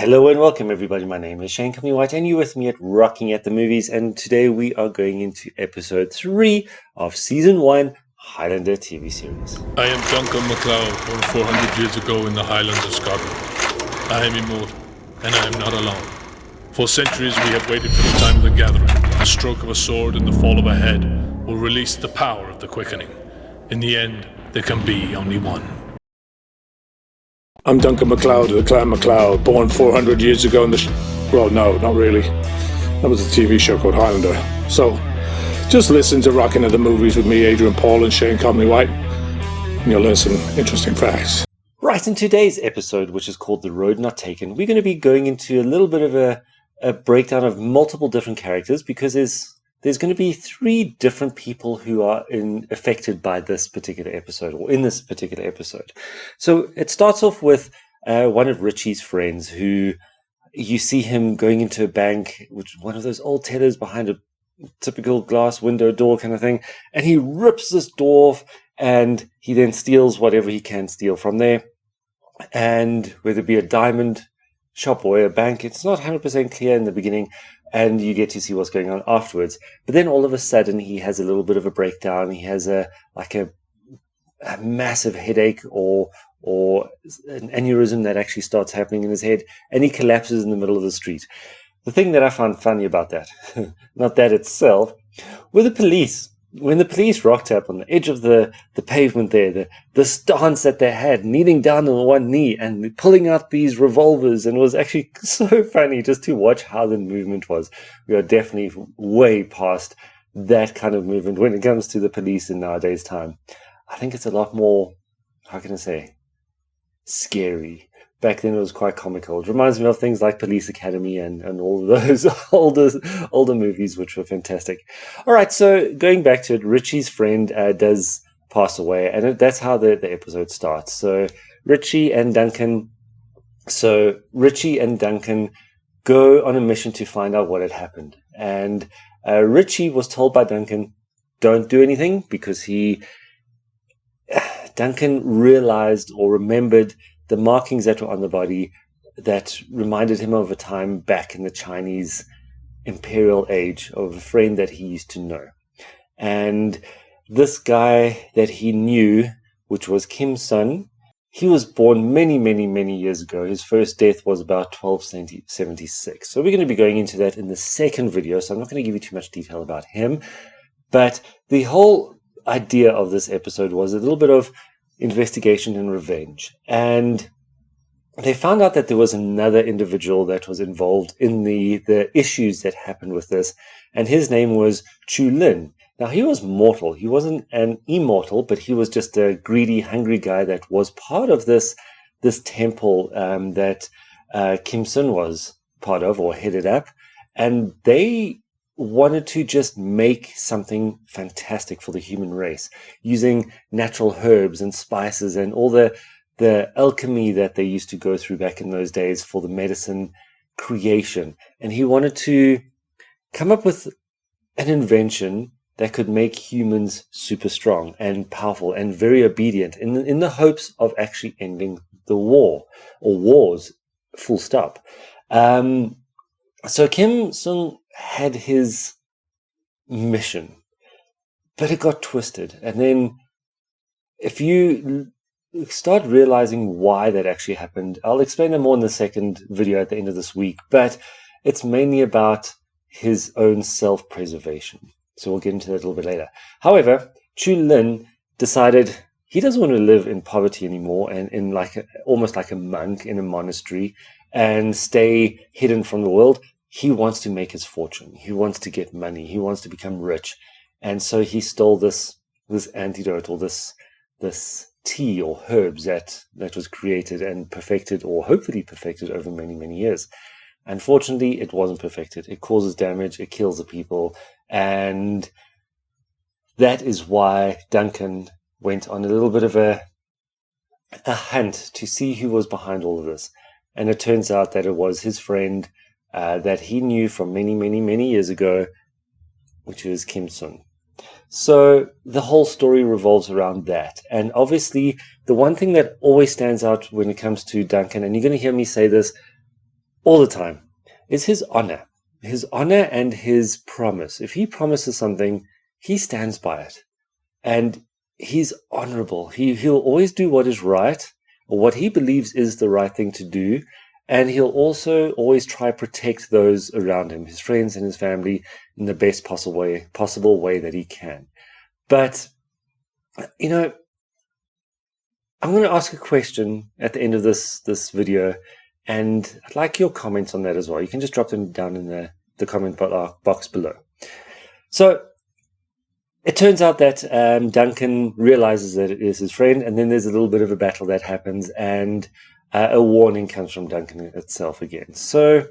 Hello and welcome everybody, my name is Shane Comley-White and you're with me at Rocking at the Movies, and today we are going into episode 3 of season 1 Highlander TV series. I am Duncan MacLeod, born 400 years ago in the Highlands of Scotland. I am immortal, and I am not alone. For centuries we have waited for the time of the gathering. The stroke of a sword and the fall of a head will release the power of the quickening. In the end, there can be only one. I'm Duncan MacLeod of the Clan MacLeod, born 400 years ago in the... Well, no, not really. That was a TV show called Highlander. So, just listen to Rockin' at the Movies with me, Adrian Paul and Shane Comley-White, and you'll learn some interesting facts. Right, in today's episode, which is called The Road Not Taken, we're going to be going into a little bit of a breakdown of multiple different characters, because there's going to be 3 different people who are affected by this particular episode, or in this particular episode. So it starts off with one of Richie's friends, who you see him going into a bank, which is one of those old tellers behind a typical glass window door kind of thing, and he rips this door off, and he then steals whatever he can steal from there. And whether it be a diamond shop or a bank, it's not 100% clear in the beginning, and you get to see what's going on afterwards. But then all of a sudden he has a little bit of a breakdown. He has a massive headache or an aneurysm that actually starts happening in his head, and he collapses in the middle of the street. The thing that I found funny about that, not that itself, were the police. When the police rocked up on the edge of the pavement there, the stance that they had, kneeling down on one knee and pulling out these revolvers, and it was actually so funny just to watch how the movement was. We are definitely way past that kind of movement when it comes to the police in nowadays time. I think it's a lot more, how can I say, scary. Back then it was quite comical. It reminds me of things like Police Academy and all of those older movies, which were fantastic. All right, so going back to it, Richie's friend does pass away, and that's how the episode starts. So Richie and Duncan go on a mission to find out what had happened. And Richie was told by Duncan, don't do anything, because Duncan realized or remembered the markings that were on the body that reminded him of a time back in the Chinese imperial age of a friend that he used to know. And this guy that he knew, which was Kim's son, he was born many, many, many years ago. His first death was about 1276. So we're going to be going into that in the second video, so I'm not going to give you too much detail about him. But the whole idea of this episode was a little bit of investigation and revenge, and they found out that there was another individual that was involved in the issues that happened with this, and his name was Chu Lin. Now, he was mortal. He wasn't an immortal, but he was just a greedy, hungry guy that was part of this temple that Kim Sun was part of or headed up, and they wanted to just make something fantastic for the human race, using natural herbs and spices and all the alchemy that they used to go through back in those days for the medicine creation. And he wanted to come up with an invention that could make humans super strong and powerful and very obedient in the hopes of actually ending the war, or wars, full stop. So Kim Sun had his mission, but it got twisted. And then if you start realizing why that actually happened, I'll explain it more in the second video at the end of this week, but it's mainly about his own self-preservation. So we'll get into that a little bit later. However, Chu Lin decided he doesn't want to live in poverty anymore and in almost like a monk in a monastery and stay hidden from the world. He wants to make his fortune. He wants to get money. He wants to become rich. And so he stole this antidote, or this tea or herbs that was created and perfected, or hopefully perfected, over many, many years. Unfortunately, it wasn't perfected. It causes damage. It kills the people. And that is why Duncan went on a little bit of a hunt to see who was behind all of this. And it turns out that it was his friend that he knew from many, many, many years ago, which was Kim Sun. So the whole story revolves around that. And obviously, the one thing that always stands out when it comes to Duncan, and you're going to hear me say this all the time is his honor. His honor and his promise. If he promises something, he stands by it. And he's honorable. He'll always do what is right, or what he believes is the right thing to do. And he'll also always try to protect those around him, his friends and his family, in the best possible way that he can. But, you know, I'm going to ask a question at the end of this video, and I'd like your comments on that as well. You can just drop them down in the comment box below. So it turns out that Duncan realizes that it is his friend, and then there's a little bit of a battle that happens, and a warning comes from Duncan itself again. So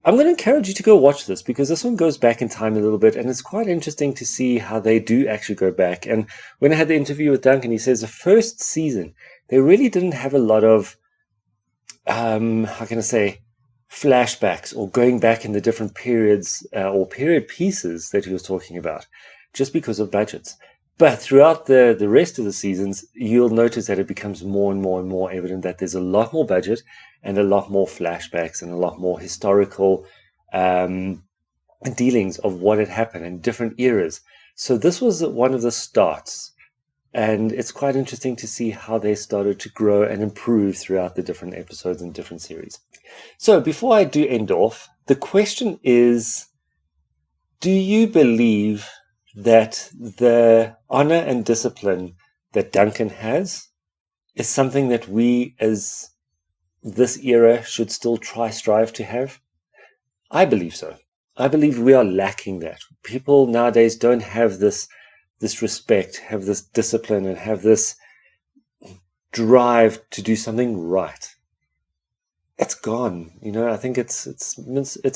I'm going to encourage you to go watch this, because this one goes back in time a little bit, and it's quite interesting to see how they do actually go back. And when I had the interview with Duncan, he says the first season, they really didn't have a lot of, how can I say, flashbacks or going back in the different periods or period pieces that he was talking about, just because of budgets. But throughout the rest of the seasons, you'll notice that it becomes more and more and more evident that there's a lot more budget and a lot more flashbacks and a lot more historical dealings of what had happened in different eras. So this was one of the starts. And it's quite interesting to see how they started to grow and improve throughout the different episodes and different series. So before I do end off, the question is, do you believe that the honor and discipline that Duncan has is something that we as this era should still strive to have? I believe so. I believe we are lacking that. People nowadays don't have this respect, have this discipline, and have this drive to do something right. It's gone. You know, I think it's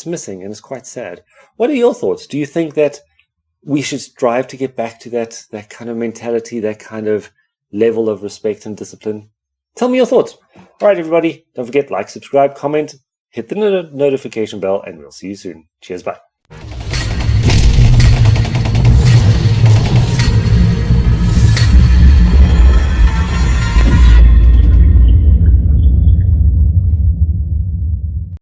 missing, and it's quite sad. What are your thoughts? Do you think that we should strive to get back to that kind of mentality, that kind of level of respect and discipline? Tell me your thoughts. All right, everybody, don't forget, like, subscribe, comment, hit the notification bell, and we'll see you soon. Cheers, bye.